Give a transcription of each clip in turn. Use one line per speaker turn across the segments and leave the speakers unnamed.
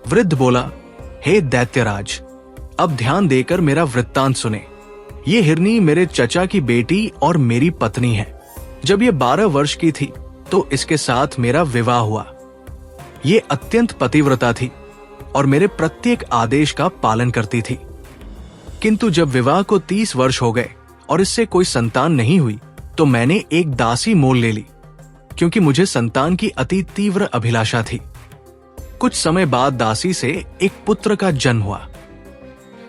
वृद्ध बोला, हे दैत्यराज, अब ध्यान देकर मेरा वृत्तांत सुने। ये हिरनी मेरे चचा की बेटी और मेरी पत्नी है। जब ये 12 वर्ष की थी तो इसके साथ मेरा विवाह हुआ। ये अत्यंत पतिव्रता थी और मेरे प्रत्येक आदेश का पालन करती थी। किंतु जब विवाह को 30 वर्ष हो गए और इससे कोई संतान नहीं हुई तो मैंने एक दासी मोल ले ली, क्योंकि मुझे संतान की अति तीव्र अभिलाषा थी। कुछ समय बाद दासी से एक पुत्र का जन्म हुआ।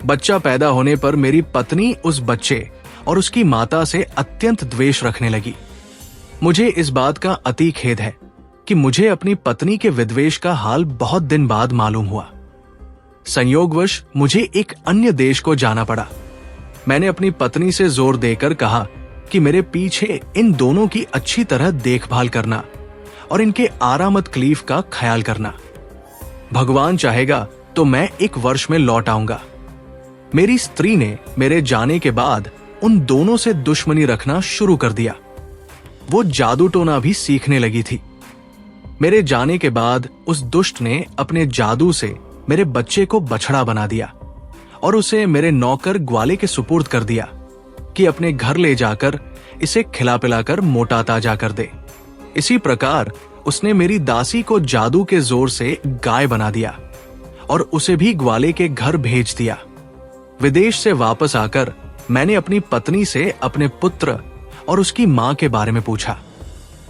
बच्चा पैदा होने पर मेरी पत्नी उस बच्चे और उसकी माता से अत्यंत द्वेष रखने लगी। मुझे इस बात का अति खेद है कि मुझे अपनी पत्नी के विद्वेष का हाल बहुत दिन बाद मालूम हुआ। संयोगवश मुझे एक अन्य देश को जाना पड़ा। मैंने अपनी पत्नी से जोर देकर कहा कि मेरे पीछे इन दोनों की अच्छी तरह देखभाल करना और इनके आरामद तकलीफ का ख्याल करना। भगवान चाहेगा तो मैं 1 वर्ष में लौट आऊंगा। मेरी स्त्री ने मेरे जाने के बाद उन दोनों से दुश्मनी रखना शुरू कर दिया। वो जादू टोना भी सीखने लगी थी। मेरे जाने के बाद उस दुष्ट ने अपने जादू से मेरे बच्चे को बछड़ा बना दिया और उसे मेरे नौकर ग्वाले के सुपुर्द कर दिया कि अपने घर ले जाकर इसे खिला पिलाकर मोटा ताजा कर दे। इसी प्रकार उसने मेरी दासी को जादू के जोर से गाय बना दिया और उसे भी ग्वाले के घर भेज दिया। विदेश से वापस आकर मैंने अपनी पत्नी से अपने पुत्र और उसकी मां के बारे में पूछा।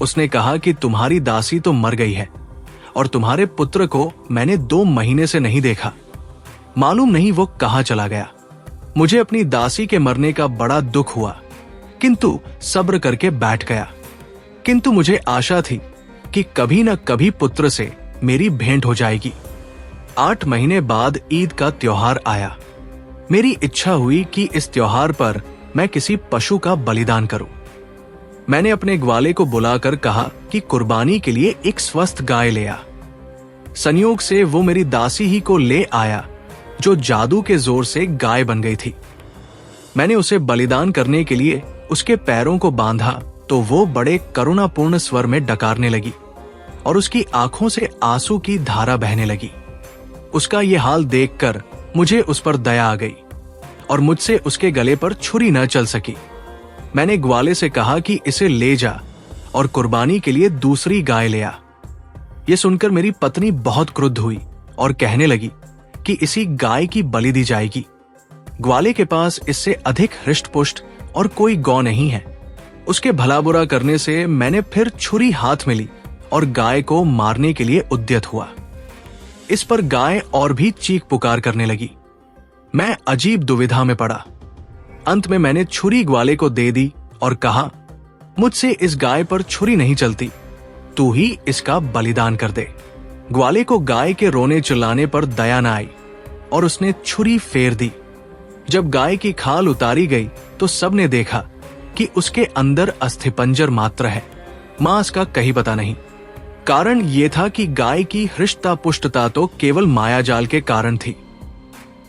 उसने कहा कि तुम्हारी दासी तो मर गई है और तुम्हारे पुत्र को मैंने 2 महीने से नहीं देखा। मालूम नहीं वो कहां चला गया। मुझे अपनी दासी के मरने का बड़ा दुख हुआ, किंतु सब्र करके बैठ गया। किंतु मुझे आशा थी कि कभी न कभी पुत्र से मेरी भेंट हो जाएगी। 8 महीने बाद ईद का त्योहार आया। मेरी इच्छा हुई कि इस त्योहार पर मैं किसी पशु का बलिदान करूं। मैंने अपने ग्वाले को बुलाकर कहा कि कुर्बानी के लिए एक स्वस्थ गाय ले आ। संयोग से वो मेरी दासी ही को ले आया जो जादू के जोर से गाय बन गई थी। मैंने उसे बलिदान करने के लिए उसके पैरों को बांधा तो वो बड़े करुणापूर्ण स्वर में डकारने लगी और उसकी आंखों से आंसू की धारा बहने लगी। उसका ये हाल देखकर मुझे उस पर दया आ गई और मुझसे उसके गले पर छुरी न चल सकी। मैंने ग्वाले से कहा कि इसे ले जा और कुर्बानी के लिए दूसरी गाय ले आ। यह सुनकर मेरी पत्नी बहुत क्रुद्ध हुई और कहने लगी कि इसी गाय की बलि दी जाएगी। ग्वाले के पास इससे अधिक हृष्ट-पुष्ट और कोई गौ नहीं है। उसके भला बुरा करने से मैंने फिर छुरी हाथ में ली और गाय को मारने के लिए उद्यत हुआ। इस पर गाय और भी चीख पुकार करने लगी। मैं अजीब दुविधा में पड़ा। अंत में मैंने छुरी ग्वाले को दे दी और कहा, मुझसे इस गाय पर छुरी नहीं चलती, तू ही इसका बलिदान कर दे। ग्वाले को गाय के रोने चिल्लाने पर दया न आई और उसने छुरी फेर दी। जब गाय की खाल उतारी गई तो सबने देखा कि उसके अंदर अस्थिपंजर मात्र है, मांस का कहीं पता नहीं। कारण यह था कि गाय की हृष्टता पुष्टता तो केवल मायाजाल के कारण थी।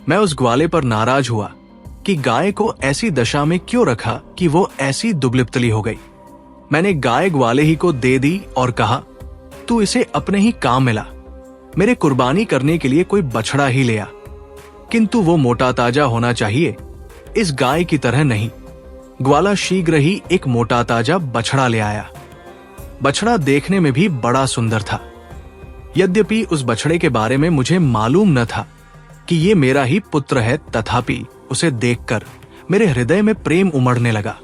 मैं उस ग्वाले पर नाराज हुआ कि गाय को ऐसी दशा में क्यों रखा कि वो ऐसी दुबलिपतली हो गई। मैंने गाय ग्वाले ही को दे दी और कहा, तू इसे अपने ही काम में ला, मेरे कुर्बानी करने के लिए कोई बछड़ा ही ले आ, किंतु वो मोटा ताजा होना चाहिए, इस गाय की तरह नहीं। ग्वाला शीघ्र ही एक मोटा ताजा बछड़ा ले आया। बछड़ा देखने में भी बड़ा सुंदर था। यद्यपि उस बछड़े के बारे में मुझे मालूम न था कि ये मेरा ही पुत्र है, तथापि उसे देखकर मेरे हृदय में प्रेम उमड़ने लगा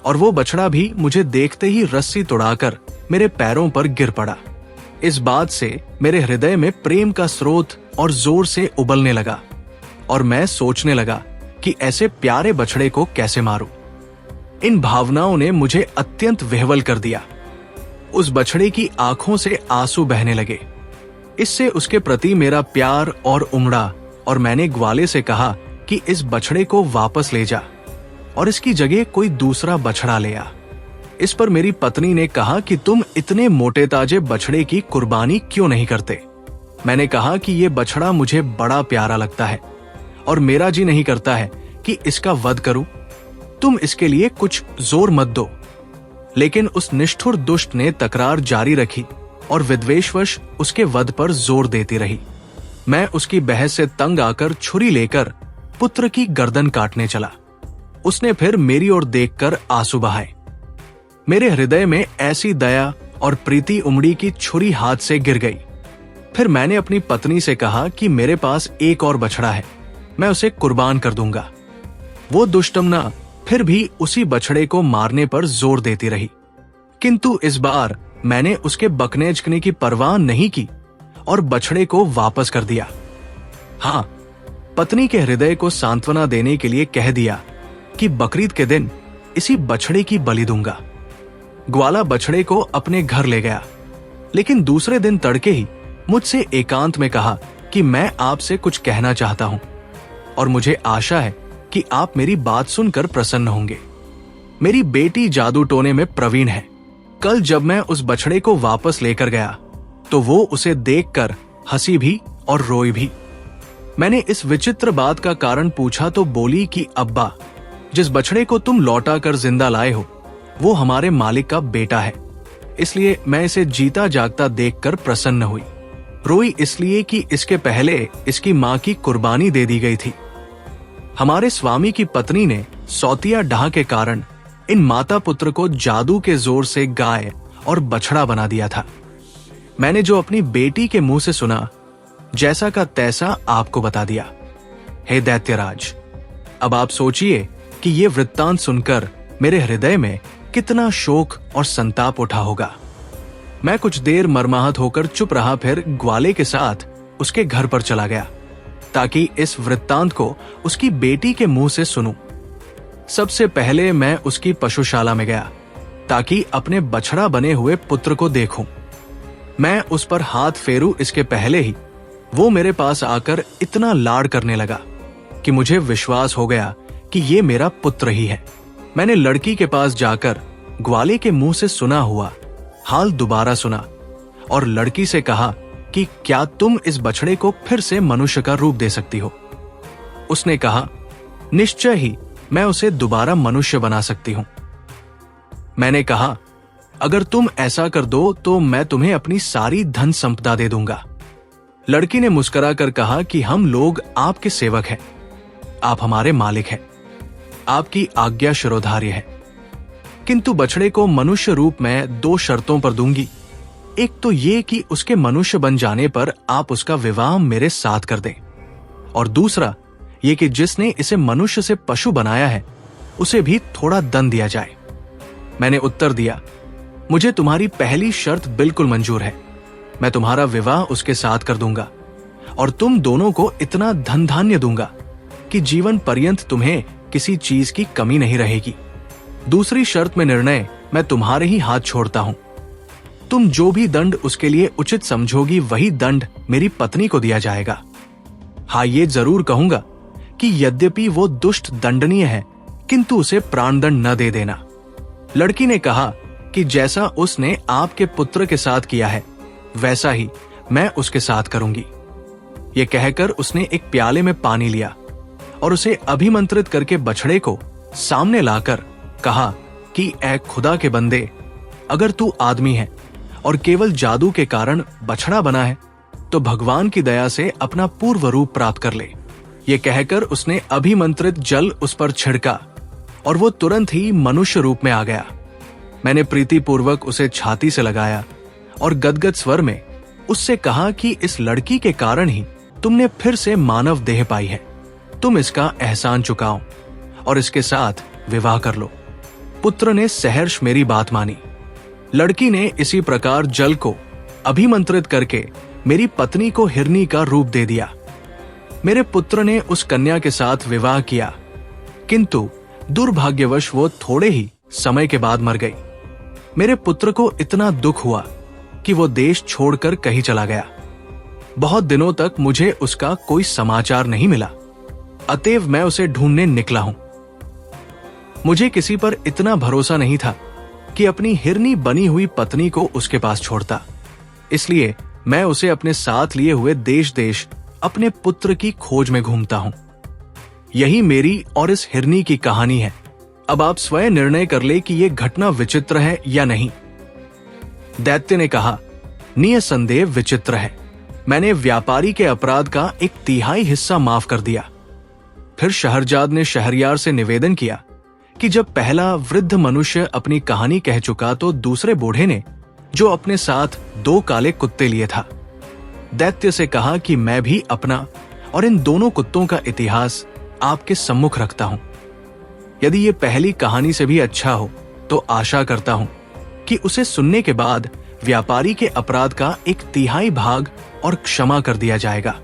और वो बछड़ा भी मुझे देखते ही रस्सी तोड़ाकर मेरे पैरों पर गिर पड़ा। इस बात से मेरे हृदय में प्रेम का स्रोत और जोर से उबलने लगा और मैं सोचने लगा कि ऐसे प्यारे बछड़े को कैसे मारूं। इन भावनाओं ने मुझे अत्यंत विह्वल कर दिया। उस बछड़े की आंखों से आंसू बहने लगे। इससे उसके प्रति मेरा प्यार और उमड़ा और मैंने ग्वाले से कहा कि इस बछड़े को वापस ले जा और इसकी जगह कोई दूसरा बछड़ा ले आ। इस पर मेरी पत्नी ने कहा कि तुम इतने मोटे ताजे बछड़े की कुर्बानी क्यों नहीं करते। मैंने कहा कि ये बछड़ा मुझे बड़ा प्यारा लगता है और मेरा जी नहीं करता है कि इसका वध करूं। तुम इसके लिए कुछ जोर मत दो। लेकिन उस निष्ठुर दुष्ट ने तकरार जारी रखी और विद्वेषवश उसके वध पर जोर देती रही। मैं उसकी बहस से तंग आकर छुरी लेकर पुत्र की गर्दन काटने चला। उसने फिर मेरी ओर देखकर आंसू बहाए। मेरे हृदय में ऐसी दया और प्रीति उमड़ी की छुरी हाथ से गिर गई। फिर मैंने अपनी पत्नी से कहा कि मेरे पास एक और बछड़ा है, मैं उसे कुर्बान कर दूंगा। वो दुष्टमना फिर भी उसी बछड़े को मारने पर जोर देती रही, किंतु इस बार मैंने उसके बकने की परवाह नहीं की और बछड़े को वापस कर दिया। हाँ, पत्नी के हृदय को सांत्वना देने के लिए कह दिया कि बकरीद के दिन इसी बछड़े की बलि दूंगा। ग्वाला बछड़े को अपने घर ले गया, लेकिन दूसरे दिन तड़के ही मुझसे एकांत में कहा कि मैं आपसे कुछ कहना चाहता हूं और मुझे आशा है कि आप मेरी बात सुनकर प्रसन्न होंगे। मेरी बेटी जादू टोने में प्रवीण है। कल जब मैं उस बछड़े को वापस लेकर गया तो वो उसे देखकर हंसी भी और रोई भी। मैंने इस विचित्र बात का कारण पूछा तो बोली कि अब्बा, जिस बछड़े को तुम लौटा कर जिंदा लाए हो वो हमारे मालिक का बेटा है, इसलिए मैं इसे जीता जागता देखकर प्रसन्न हुई। रोई इसलिए कि इसके पहले इसकी मां की कुर्बानी दे दी गई थी। हमारे स्वामी की पत्नी ने सौतिया डाह के कारण इन माता पुत्र को जादू के जोर से गाय और बछड़ा बना दिया था। मैंने जो अपनी बेटी के मुंह से सुना, जैसा का तैसा आपको बता दिया। हे दैत्यराज, अब आप सोचिए कि ये वृत्तांत सुनकर मेरे हृदय में कितना शोक और संताप उठा होगा। मैं कुछ देर मर्माहत होकर चुप रहा, फिर ग्वाले के साथ उसके घर पर चला गया ताकि इस वृत्तांत को उसकी बेटी के मुंह से सुनूं। सबसे पहले मैं उसकी पशुशाला में गया ताकि अपने बछड़ा बने हुए पुत्र को देखूं। मैं उस पर हाथ फेरूं इसके पहले ही वो मेरे पास आकर इतना लाड़ करने लगा कि मुझे विश्वास हो गया कि ये मेरा पुत्र ही है। मैंने लड़की के पास जाकर ग्वाले के मुंह से सुना हुआ हाल दोबारा सुना और लड़की से कहा कि क्या तुम इस बछड़े को फिर से मनुष्य का रूप दे सकती हो? उसने कहा, निश्चय ही मैं उसे दोबारा मनुष्य बना सकती हूं। मैंने कहा, अगर तुम ऐसा कर दो तो मैं तुम्हें अपनी सारी धन संपदा दे दूंगा। लड़की ने मुस्कुरा कर कहा कि हम लोग आपके सेवक हैं, आप हमारे मालिक हैं, आपकी आज्ञा शिरोधार्य है, किंतु बछड़े को मनुष्य रूप में 2 शर्तों पर दूंगी। एक तो ये कि उसके मनुष्य बन जाने पर आप उसका विवाह मेरे साथ कर दें, और दूसरा ये कि जिसने इसे मनुष्य से पशु बनाया है उसे भी थोड़ा दंड दिया जाए। मैंने उत्तर दिया, मुझे तुम्हारी पहली शर्त बिल्कुल मंजूर है। मैं तुम्हारा विवाह उसके साथ कर दूंगा और तुम दोनों को इतना धन धान्य दूंगा कि जीवन पर्यंत तुम्हें किसी चीज की कमी नहीं रहेगी। दूसरी शर्त में निर्णय मैं तुम्हारे ही हाथ छोड़ता हूं। तुम जो भी दंड उसके लिए उचित समझोगी वही दंड मेरी पत्नी को दिया जाएगा। हाँ, ये जरूर कहूंगा कि यद्यपि वो दुष्ट दंडनीय है, किंतु उसे प्राणदंड न दे देना। लड़की ने कहा कि जैसा उसने आपके पुत्र के साथ किया है वैसा ही मैं उसके साथ करूंगी। ये कहकर उसने एक प्याले में पानी लिया और उसे अभिमंत्रित करके बछड़े को सामने लाकर कहा कि ऐ खुदा के बंदे, अगर तू आदमी है और केवल जादू के कारण बछड़ा बना है तो भगवान की दया से अपना पूर्व रूप प्राप्त कर ले। ये कहकर उसने अभिमंत्रित जल उस पर छिड़का और वो तुरंत ही मनुष्य रूप में आ गया। मैंने प्रीतिपूर्वक उसे छाती से लगाया और गदगद स्वर में उससे कहा कि इस लड़की के कारण ही तुमने फिर से मानव देह पाई है। तुम इसका एहसान चुकाओ और इसके साथ विवाह कर लो। पुत्र ने सहर्ष मेरी बात मानी। लड़की ने इसी प्रकार जल को अभिमंत्रित करके मेरी पत्नी को हिरनी का रूप दे दिया। मेरे पुत्र ने उस कन्या के साथ विवाह किया, किंतु दुर्भाग्यवश वो थोड़े ही समय के बाद मर गई। मेरे पुत्र को इतना दुख हुआ कि वो देश छोड़कर कहीं चला गया। बहुत दिनों तक मुझे उसका कोई समाचार नहीं मिला, अतएव मैं उसे ढूंढने निकला हूं। मुझे किसी पर इतना भरोसा नहीं था कि अपनी हिरनी बनी हुई पत्नी को उसके पास छोड़ता, इसलिए मैं उसे अपने साथ लिए हुए देश देश अपने पुत्र की खोज में घूमता हूं। यही मेरी और इस हिरनी की कहानी है। अब आप स्वयं निर्णय कर ले कि यह घटना विचित्र है या नहीं। दैत्य ने कहा, निसंदेह विचित्र है। मैंने व्यापारी के अपराध का 1/3 हिस्सा माफ कर दिया। फिर शहरजाद ने शहरयार से निवेदन किया कि जब पहला वृद्ध मनुष्य अपनी कहानी कह चुका तो दूसरे बूढ़े ने, जो अपने साथ 2 काले कुत्ते लिए था, दैत्य से कहा कि मैं भी अपना और इन दोनों कुत्तों का इतिहास आपके सम्मुख रखता हूं। यदि ये पहली कहानी से भी अच्छा हो तो आशा करता हूं कि उसे सुनने के बाद व्यापारी के अपराध का 1/3 भाग और क्षमा कर दिया जाएगा।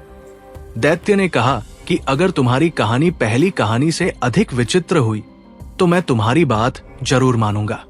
दैत्य ने कहा कि अगर तुम्हारी कहानी पहली कहानी से अधिक विचित्र हुई तो मैं तुम्हारी बात जरूर मानूंगा।